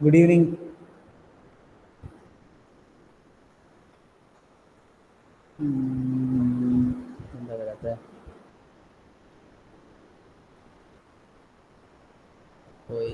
Good evening. എന്താ വരാത്തെ? പോയി.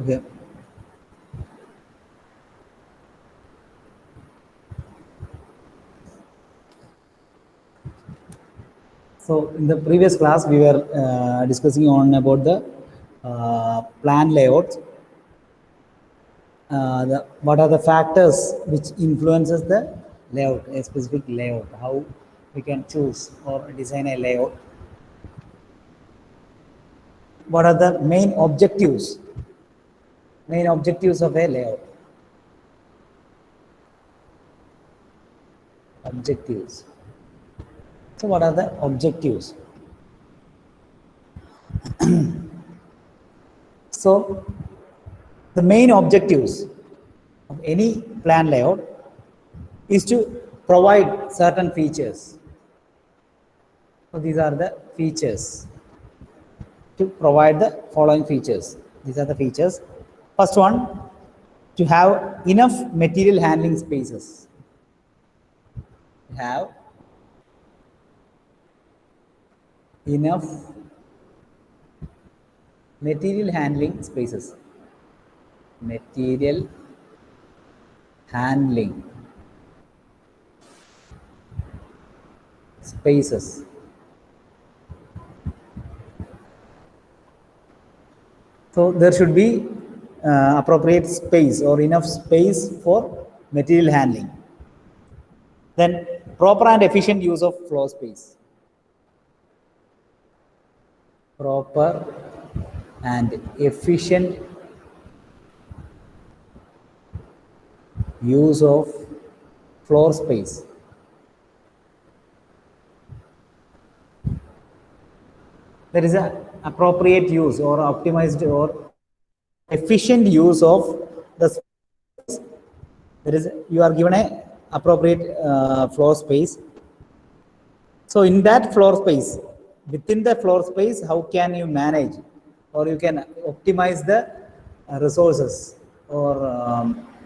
Okay. So in the previous class, we were discussing on about the plan layout. What are the factors which influences the layout, a specific layout? How we can choose or design a layout? What are the main objectives? Main objectives of a layout. Objectives. So what are the objectives? So the main objectives of any plan layout is to provide certain features. So these are the features. To provide the following features. These are the features. First one, to have enough material handling spaces. Have enough material handling spaces. Material handling spaces. So there should be appropriate space or enough space for material handling. Then proper and efficient use of floor space. Proper and efficient use of floor space. There is an appropriate use or optimized or efficient use of the space. There is, you are given a appropriate floor space. So in that floor space, within the floor space, how can you manage or you can optimize the resources or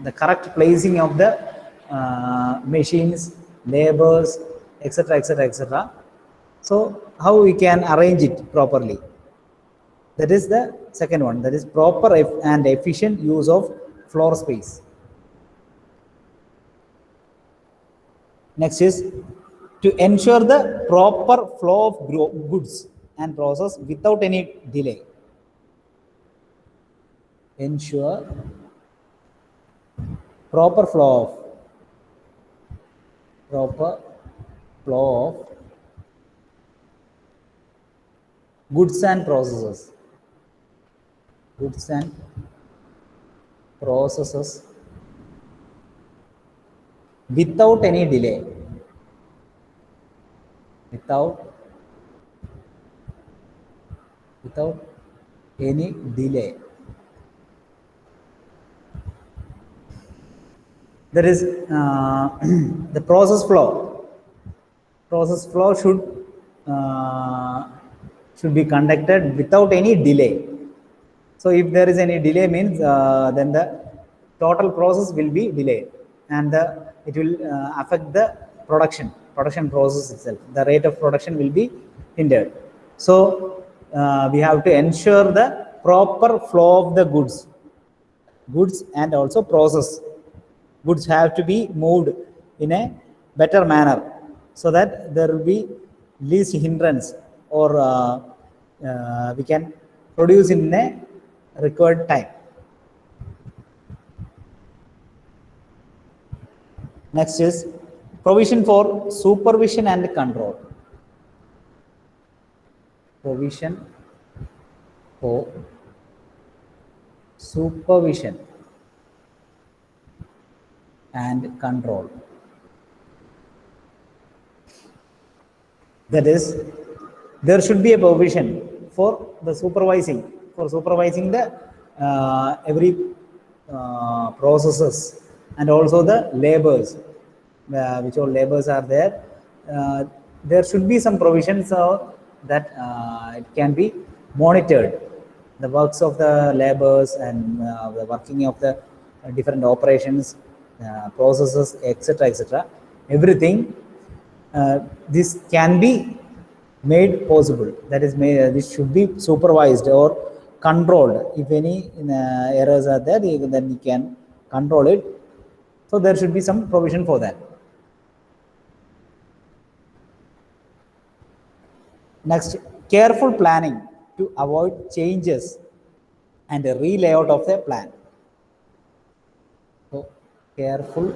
the correct placing of the machines, labors, etc., etc., etc. So how we can arrange it properly? That is the second one. That is proper and efficient use of floor space. Next is to ensure the proper flow of goods and process without any delay. Ensure proper flow of goods and processes. Goods and processes without any delay. Without any delay. There is the process flow. Process flow should be conducted without any delay. So if there is any delay means then the total process will be delayed and it will affect the production process itself. The rate of production will be hindered. So we have to ensure the proper flow of the goods and also process. Goods have to be moved in a better manner so that there will be least hindrance or we can produce in a required time. Next is provision for supervision and control. Provision for supervision and control. That is, there should be a provision for the supervising the every processes and also the labors, which all labors are there. There should be some provisions that it can be monitored, the works of the labors and the working of the different operations, processes, etc., etc. Everything this can be made possible. That is, this should be supervised or controlled. If any errors are there, then we can control it. So there should be some provision for that. Next, careful planning to avoid changes and a re-layout of the plan. So careful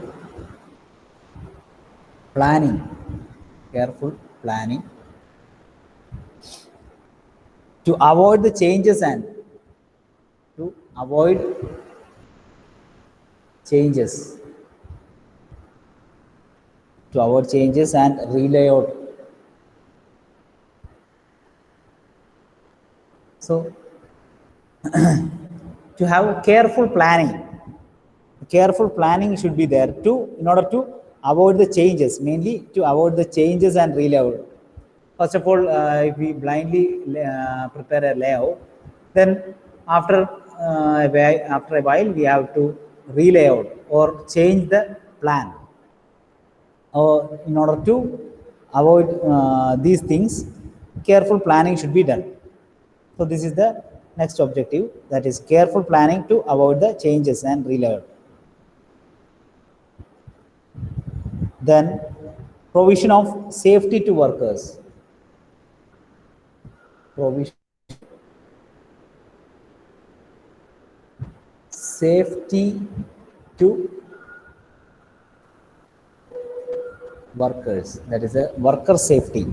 planning to avoid the changes and and re-layout. So to have careful planning should be there in order to avoid the changes, mainly to avoid the changes and re-layout. First of all, if we blindly prepare a layout, then after a while we have to re-layout or change the plan. In order to avoid these things, careful planning should be done. So this is the next objective, that is careful planning to avoid the changes and re-layout. Then provision of safety to workers. Provision safety to workers, that is a worker safety.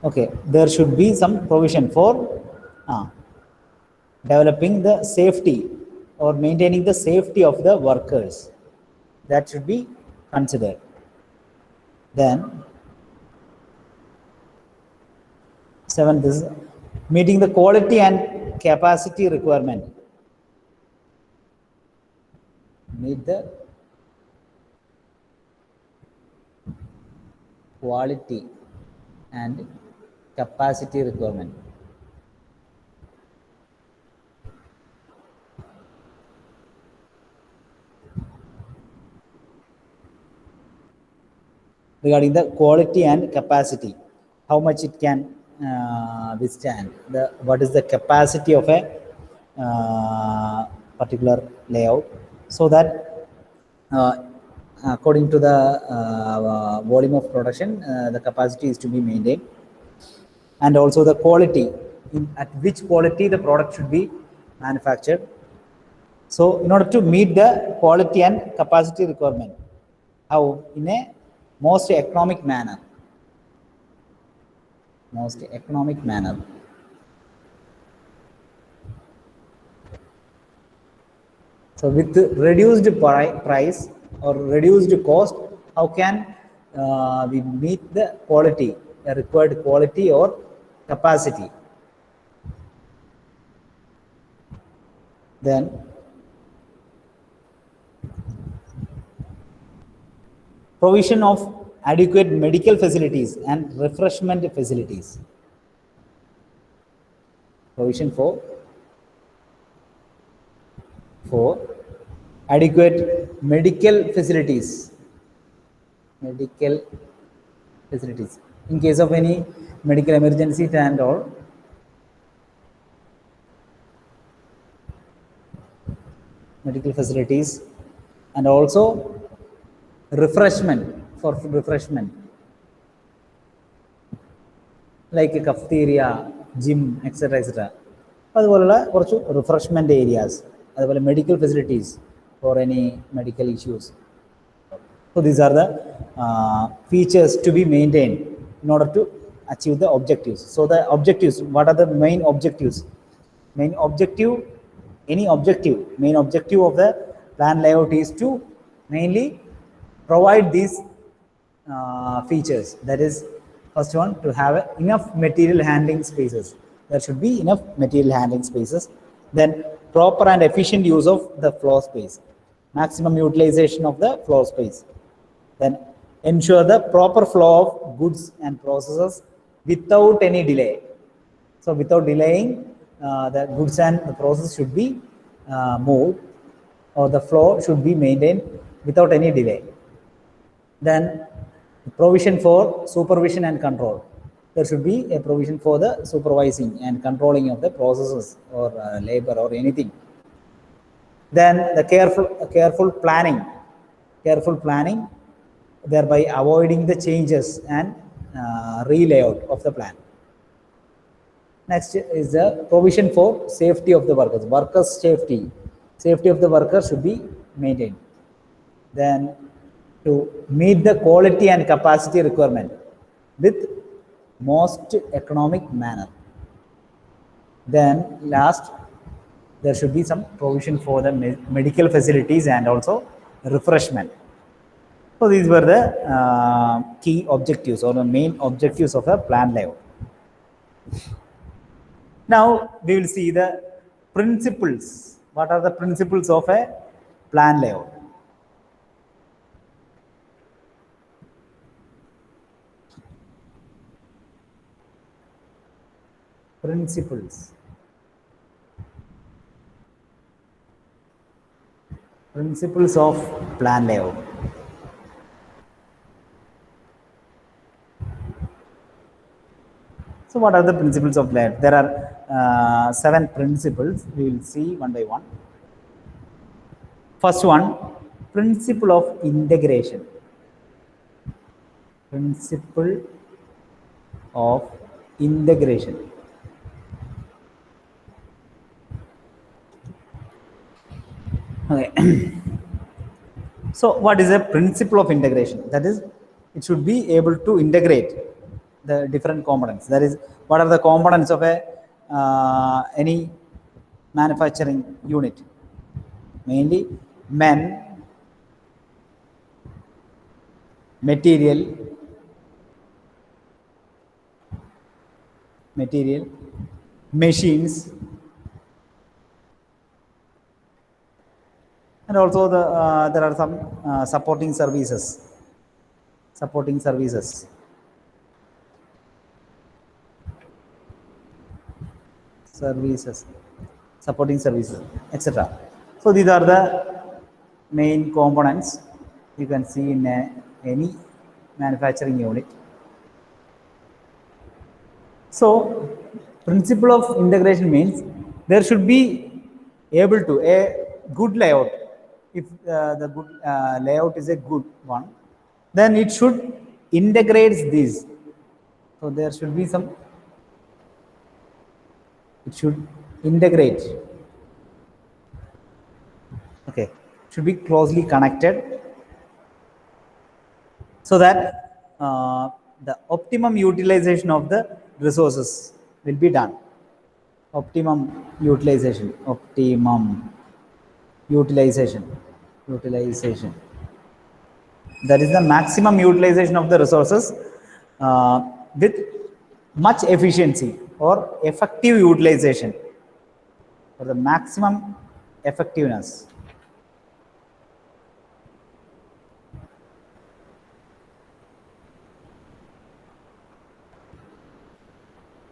Okay, there should be some provision for developing the safety or maintaining the safety of the workers. That should be considered. Then 7th is meeting the quality and capacity requirement. Meet the quality and capacity requirement. Regarding the quality and capacity, how much it can withstand, what is the capacity of a particular layout, so that according to the volume of production, the capacity is to be maintained, and also the quality, at which quality the product should be manufactured. So in order to meet the quality and capacity requirement, how? In a most economic manner. So with reduced price or reduced cost, how can we meet the quality, the required quality or capacity? Then provision of adequate medical facilities and refreshment facilities. Provision for adequate medical facilities. In case of any medical emergency and all. Medical facilities, and also refreshment, like a cafeteria, gym, etc., etc. Refreshment areas, medical facilities for any medical issues. So these are the features to be maintained in order to achieve the objectives. So the objectives, what are the main objectives? Main objective of the Plan layout is to mainly provide these features. That is, first one, to have enough material handling spaces. There should be enough material handling spaces. Then proper and efficient use of the floor space, maximum utilization of the floor space. Then ensure the proper flow of goods and processes without any delay. So without delaying, the goods and the process should be moved, or the flow should be maintained without any delay. Then provision for supervision and control. There should be a provision for the supervising and controlling of the processes or labor or anything. Then the careful planning, thereby avoiding the changes and re-layout of the plan. Next is the provision for safety of the workers. Workers' safety of the workers should be maintained. Then to meet the quality and capacity requirement with most economic manner. Then last, there should be some provision for the medical facilities and also refreshment. So these were the key objectives or the main objectives of a plan layout. Now we will see the principles. What are the principles of a plan layout? Principles of plan layout. So what are the principles of layout? There are 7 principles. We will see one by one. First one, principle of integration. Principle of integration. Okay. So what is a principle of integration? That is, it should be able to integrate the different components. That is, what are the components of a any manufacturing unit? Mainly men, material, machines, and also there are some supporting services. Supporting services, etc. So these are the main components you can see in any manufacturing unit. So principle of integration means there should be able to a good layout. If the good layout is a good one, then it should integrate these. So there should be some, it should integrate. Okay, should be closely connected so that the optimum utilization of the resources will be done. Optimum utilization. That is the maximum utilization of the resources with much efficiency or effective utilization, for the maximum effectiveness.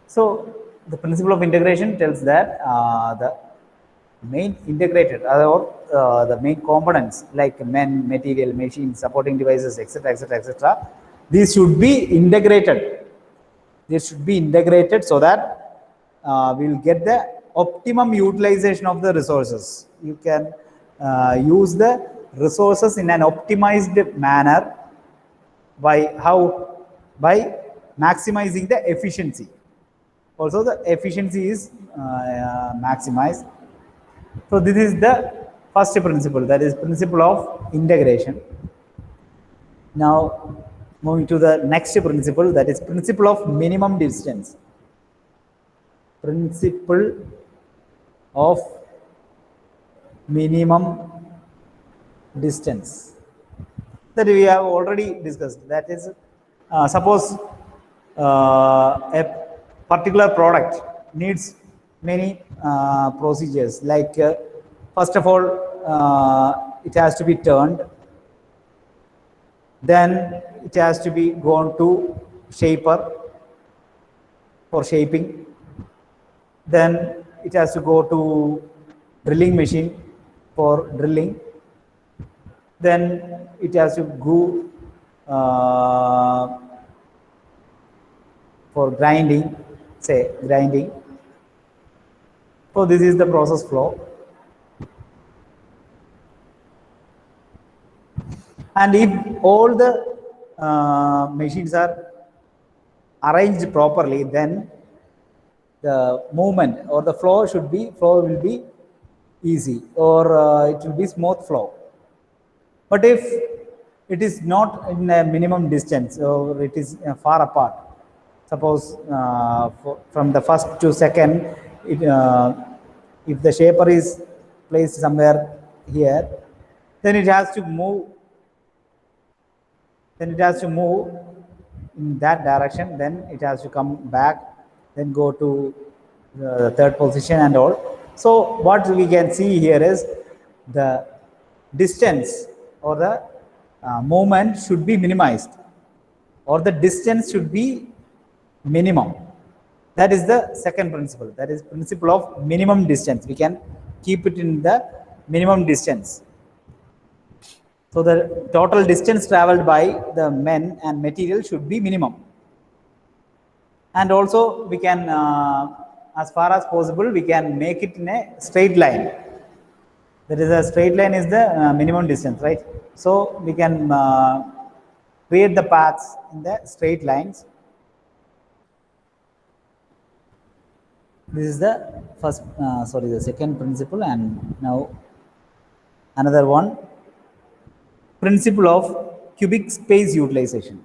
So the principle of integration tells that the main integrated or the main components like men, material, machines, supporting devices, etc., these should be integrated. So that we will get the optimum utilization of the resources. You can use the resources in an optimized manner by how? By maximizing the efficiency. Also the efficiency is maximized. So this is the first principle, that is principle of integration. Now moving to the next principle, that is principle of minimum distance. Principle of minimum distance that we have already discussed. That is, suppose a particular product needs many procedures, like first of all, it has to be turned, then it has to be gone to shaper for shaping, then it has to go to drilling machine for drilling, then it has to go for grinding, say grinding. So this is the process flow. And if all the machines are arranged properly, then the movement or the flow will be easy, or it will be smooth flow. But if it is not in a minimum distance, or it is far apart, suppose from the first to second, if the shaper is placed somewhere here, then it has to move. Then it has to move in that direction. Then it has to come back. Then go to the third position and all. So what we can see here is the distance or the movement should be minimized, or the distance should be minimum. That is the second principle. That is principle of minimum distance. We can keep it in the minimum distance. So the total distance traveled by the men and material should be minimum. And also we can, as far as possible, we can make it in a straight line. That is, a straight line is the minimum distance, right? So we can create the paths in the straight lines. This is the first, the second principle. And now another one, principle of cubic space utilization.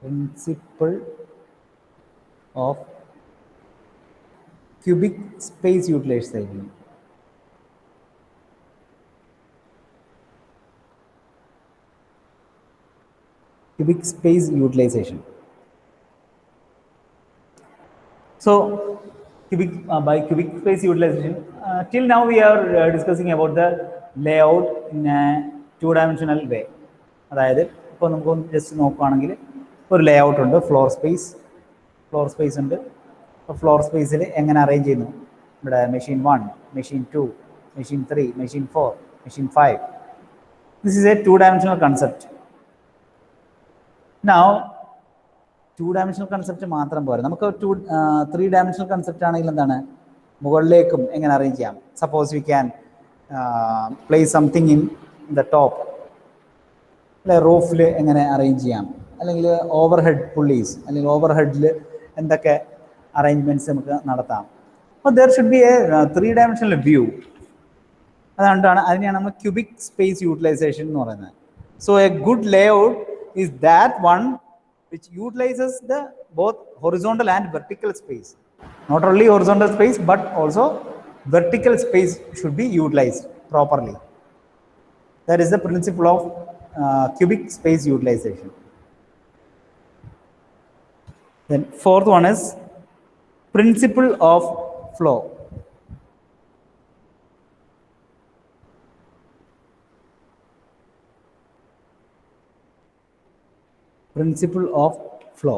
Principle of cubic space utilization. Cubic space utilization. So by cubic space utilization, till now we are discussing about the layout in a two-dimensional way. അതായത് ഇപ്പോൾ നമുക്കൊന്ന് just നോക്കുകയാണെങ്കിൽ ഒരു layout ഉണ്ട്, floor space ഉണ്ട്. അപ്പോൾ floor സ്പേസിൽ എങ്ങനെ അറേഞ്ച് ചെയ്യുന്നു? ഇവിടെ machine 1, machine 2, machine 3, machine 4, machine 5. This is A two-dimensional concept. Now, two-dimensional concept മാത്രം പോരാ, നമുക്ക് three-dimensional concept ആണെങ്കിൽ എന്താണ്, മുകളിലേക്കും എങ്ങനെ അറേഞ്ച് ചെയ്യാം? Suppose we can place something in the top, അല്ലെ റൂഫിൽ എങ്ങനെ അറേഞ്ച് ചെയ്യാം, അല്ലെങ്കിൽ ഓവർ ഹെഡ് പുള്ളീസ്, അല്ലെങ്കിൽ ഓവർ ഹെഡിൽ എന്തൊക്കെ അറേഞ്ച്മെൻറ്റ്സ് നമുക്ക് നടത്താം. അപ്പോൾ there should be A three-dimensional view. അതുകൊണ്ടാണ് അതിനെയാണ് നമ്മൾ ക്യൂബിക് സ്പേസ് യൂട്ടിലൈസേഷൻ എന്ന് പറയുന്നത്. So A good layout is that one which utilizes the both horizontal and vertical space. Not only horizontal space, but also vertical space should be utilized properly. That is the principle of cubic space utilization. Then fourth one is principle of flow. Principle of flow.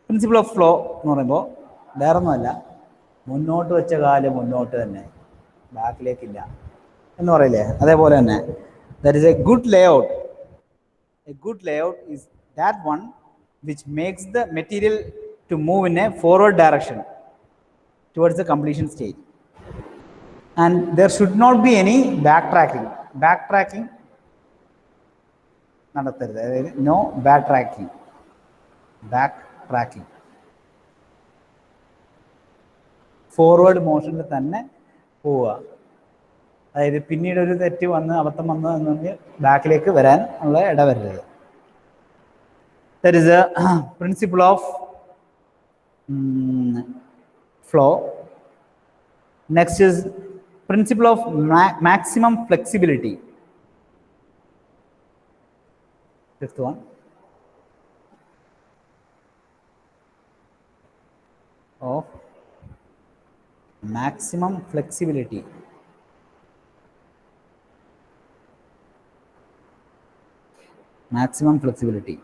Principle of flow എന്ന് പറയുമ്പോൾ വേറെ ഒന്നുമല്ല, മുന്നോട്ട് വെച്ച കാലം മുന്നോട്ട് തന്നെ, ബാക്കിലേക്കില്ല എന്ന് പറയില്ലേ, അതേപോലെ തന്നെ that is a good layout. A good layout is that one which makes the material to move in a forward direction towards the completion stage. And there should not be any back tracking നടത്തരുത്. അതായത് no back tracking, forward മോഷനിൽ തന്നെ പോവുക. അതായത് പിന്നീട് ഒരു തെറ്റ് വന്ന് അബദ്ധം വന്ന് എന്ന് പറഞ്ഞ് ബാക്കിലേക്ക് വരാൻ ഉള്ള ഇടവരരുത്. That is a principle of flow. Next is principle of maximum flexibility. Fifth one. Of maximum flexibility. Maximum flexibility.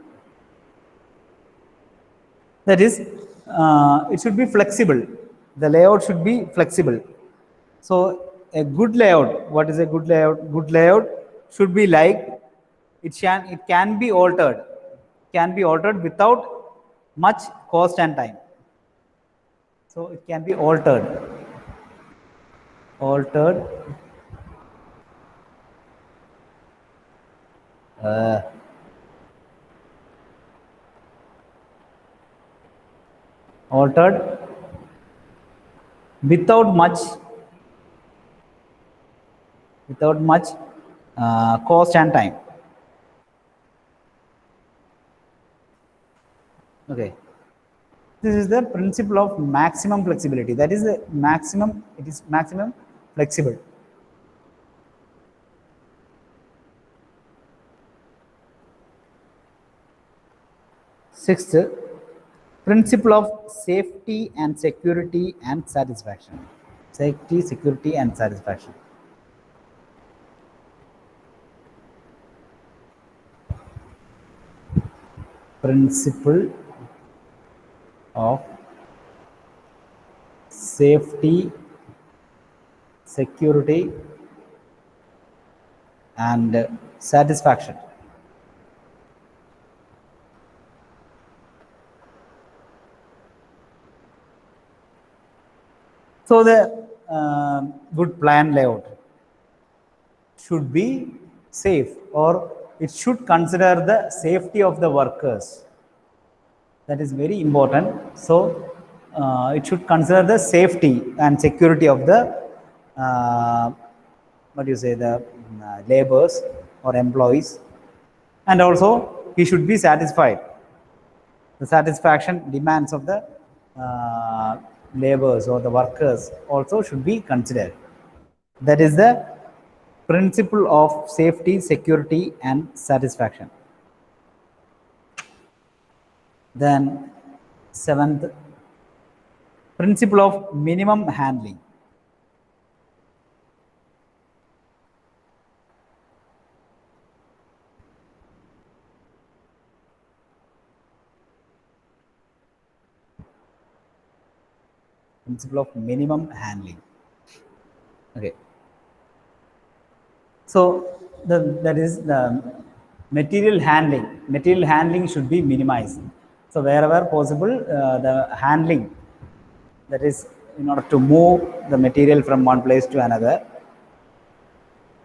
That is, it should be flexible. The layout should be flexible. So a good layout, what is a good layout? Good layout should be like it can be altered without much cost and time. So it can be altered altered without much cost and time. Okay, this is the principle of maximum flexibility. That is the maximum, it is maximum flexible. Sixth, principle of safety and security and satisfaction. Safety, security and satisfaction. Principle of safety, security and satisfaction. So the good plan layout should be safe, or it should consider the safety of the workers. That is very important. So it should consider the safety and security of the the laborers or employees, and also he should be satisfied. The satisfaction demands of the laborers or the workers also should be considered. That is the principle of safety, security and satisfaction. Then seventh, principle of minimum handling. Principle of minimum handling. Okay. So that is the material handling. Material handling should be minimized. So wherever possible, the handling, that is in order to move the material from one place to another,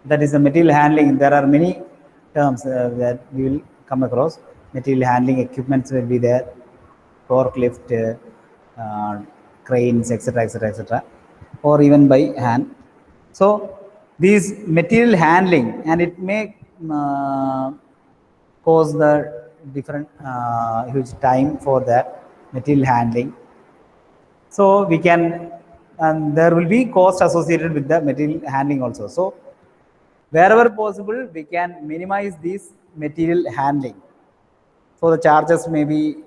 that is the material handling. There are many terms that we will come across. Material handling equipments will be there, forklift, cranes, etc., etc., etc., or even by hand. So these material handling, and it may cause the different huge time for that material handling. So we can, and there will be cost associated with the material handling also. So wherever possible, we can minimize this material handling. So the charges may be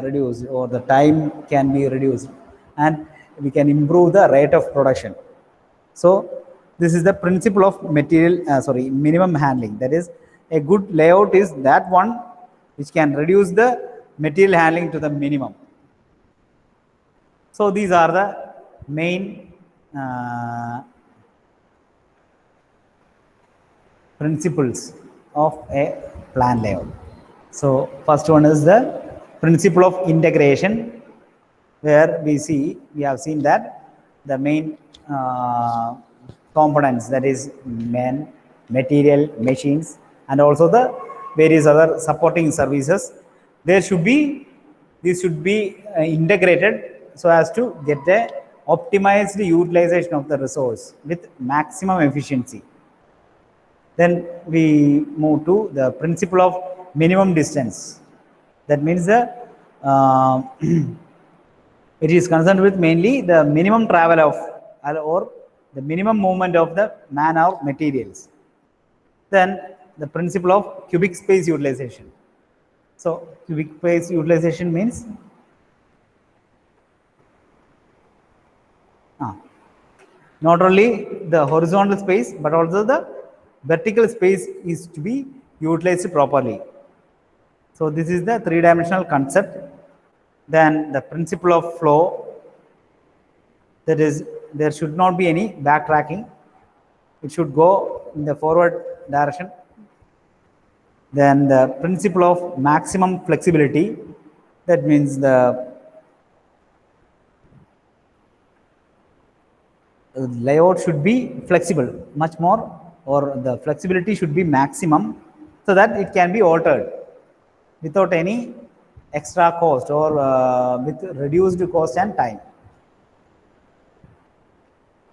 reduced, or the time can be reduced, and we can improve the rate of production. So this is the principle of minimum handling. That is, a good layout is that one which can reduce the material handling to the minimum. So these are the main principles of a plan layout. So first one is the principle of integration, where we have seen that the main components, that is material, machines, and also the various other supporting services, these should be integrated so as to get the optimized utilization of the resource with maximum efficiency. Then we move to the principle of minimum distance. That means the it is concerned with mainly the minimum travel of, or the minimum movement of the man or materials. Then the principle of cubic space utilization. So cubic space utilization means not only the horizontal space but also the vertical space is to be utilized properly. So this is the three-dimensional concept. Then the principle of flow, that is, there should not be any backtracking. It should go in the forward direction. Then the principle of maximum flexibility, that means the layout should be flexible much more, or the flexibility should be maximum so that it can be altered without any extra cost or with reduced cost and time.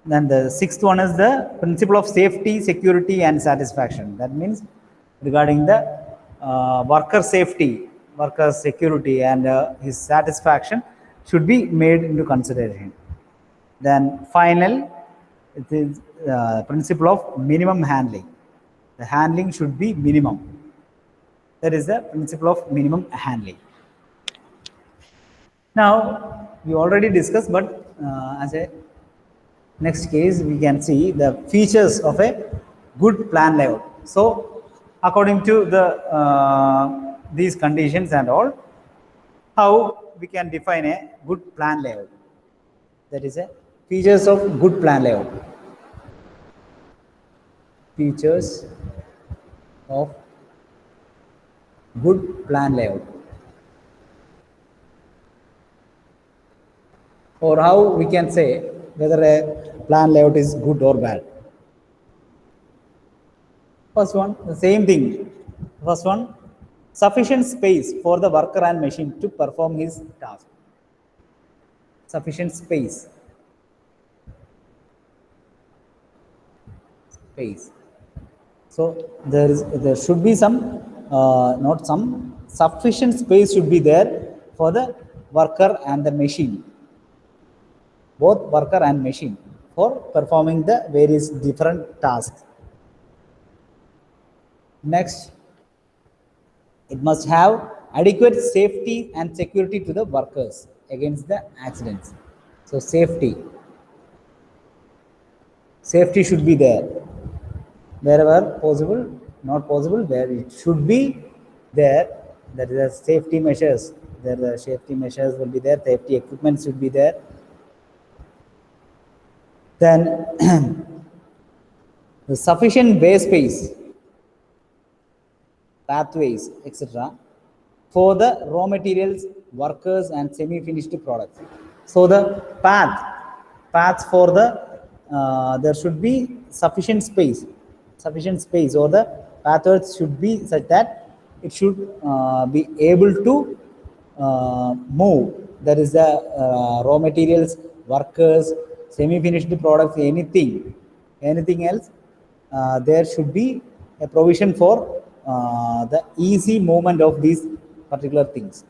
Then the sixth one is the principle of safety, security and satisfaction. That means regarding the worker safety, worker security and his satisfaction should be made into consideration. Then final, it is principle of minimum handling. The handling should be minimum. That is the principle of minimum handling. Now we already discussed, but as a next case we can see the features of a good plan layout. So according to the these conditions and all, how we can define a good plan layout? That is a features of good plan layout. Features of good plan layout, or how we can say whether a plan layout is good or bad. First one, the same thing. First one, sufficient space for the worker and machine to perform his task. Sufficient space. So there should be some, not some, sufficient space should be there for the worker and the machine, both worker and machine, for performing the various different tasks. Next, it must have adequate safety and security to the workers against the accidents. So safety should be there wherever possible, not possible where it should be there. That is the safety measures. There the safety measures will be there. Safety equipment should be there. Then the sufficient way space, pathways, etc. for the raw materials, workers and semi-finished products. So the paths for the there should be sufficient space, or the pathways should be such that it should be able to move. There is the raw materials, workers, semi-finished products, anything else. There should be a provision for the easy movement of these particular things.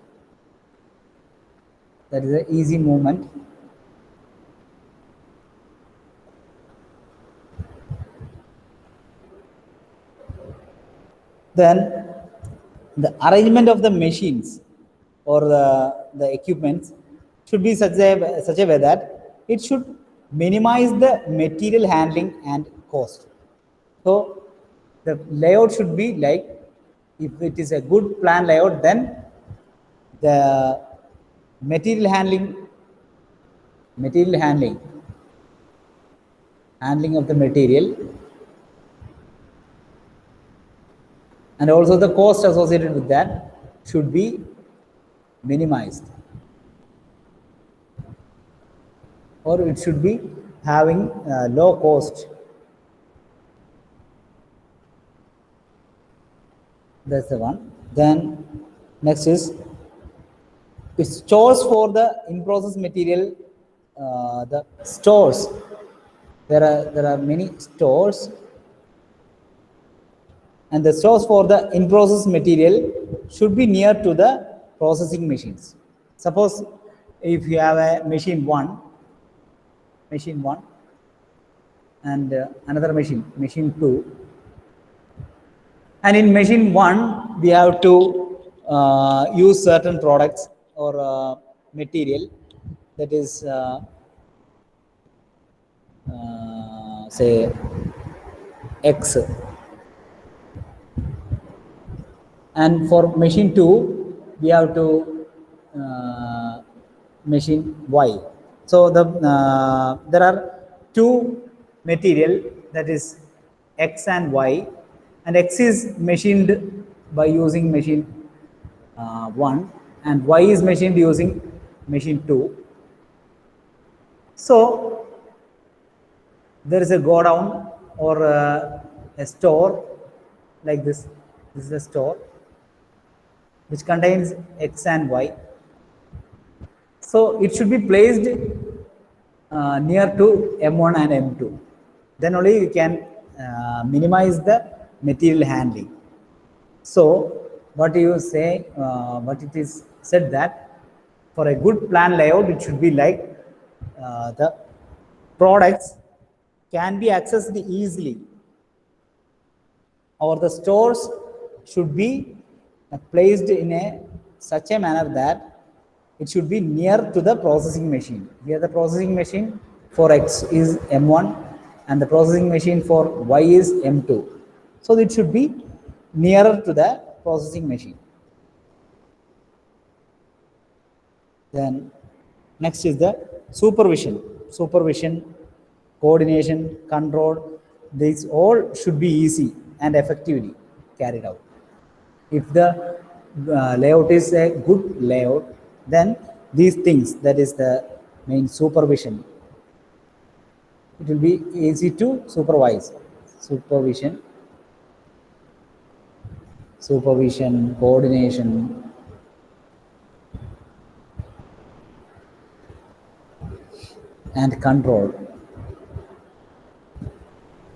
That is the easy movement. Then the arrangement of the machines or the equipments should be such a way that it should minimize the material handling and cost. So the layout should be like, if it is a good plan layout, then the material handling of the material and also the cost associated with that should be minimized, or it should be having low cost. That's the one. Then next is stores for the in-process material. The stores, there are many stores, and the stores for the in-process material should be near to the processing machines. Suppose if you have a machine one, and another machine 2. And in machine 1, we have to use certain products or material, that is say X. And for machine 2, we have to machine Y. So there are two material, that is X and Y, and X is machined by using machine 1, and Y is machined using machine 2. So there is a go down or a store like this. This is a store which contains X and Y. So it should be placed near to M1 and M2. Then only you can minimize the material handling. So what you say, what it is said that for a good plan layout, it should be like the products can be accessed easily, or the stores should be placed in such a manner that it should be near to the processing machine. Here the processing machine for X is M1 and the processing machine for Y is M2. So it should be nearer to the processing machine. Then next is the supervision. Supervision, coordination, control, these all should be easy and effectively carried out. If the layout is a good layout, then these things, that is the main supervision, it will be easy to supervise. Supervision, coordination, and control.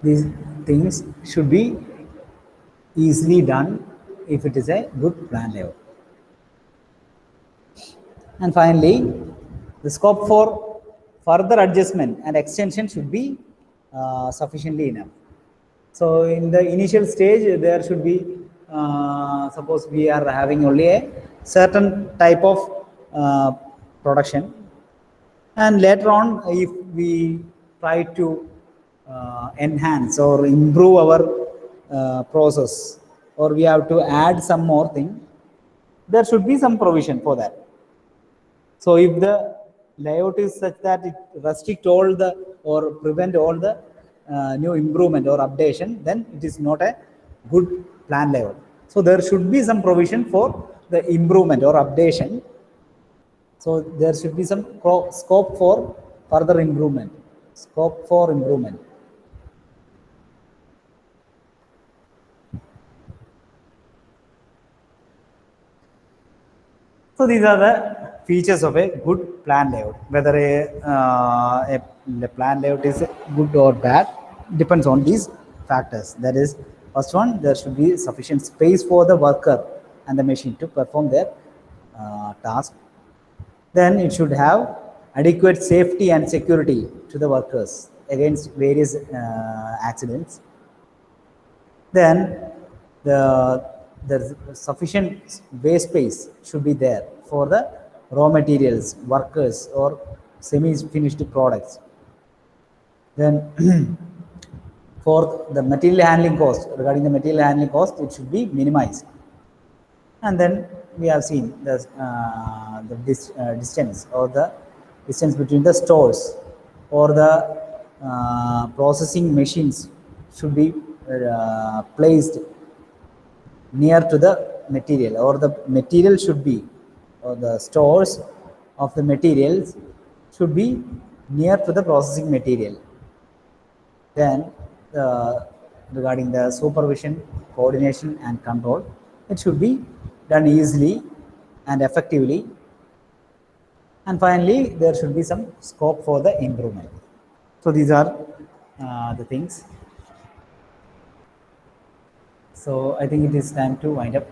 These things should be easily done if it is a good plan layout. And finally, the scope for further adjustment and extension should be sufficiently enough. So in the initial stage, there should be, suppose we are having only a certain type of production, and later on, if we try to enhance or improve our process, or we have to add some more thing, there should be some provision for that. So if the layout is such that it restrict all the or prevent all the new improvement or updation, then it is not a good plan layout. So there should be some provision for the improvement or updation. So there should be some scope for further improvement. Scope for improvement. So these are the features of a good plan layout. Whether a plan layout is good or bad depends on these factors. That is, first one, there should be sufficient space for the worker and the machine to perform their task. Then it should have adequate safety and security to the workers against various accidents. Then the sufficient waste space should be there for the raw materials, workers, or semi-finished products. Then for the material handling cost, regarding the material handling cost, it should be minimized. And then we have seen the distance, or the distance between the stores or the processing machines should be placed near to the material, or the material should be, or the stores of the materials should be near to the processing material. Then regarding the supervision, coordination, and control, it should be done easily and effectively. And finally, there should be some scope for the improvement. So these are the things. So I think it is time to wind up.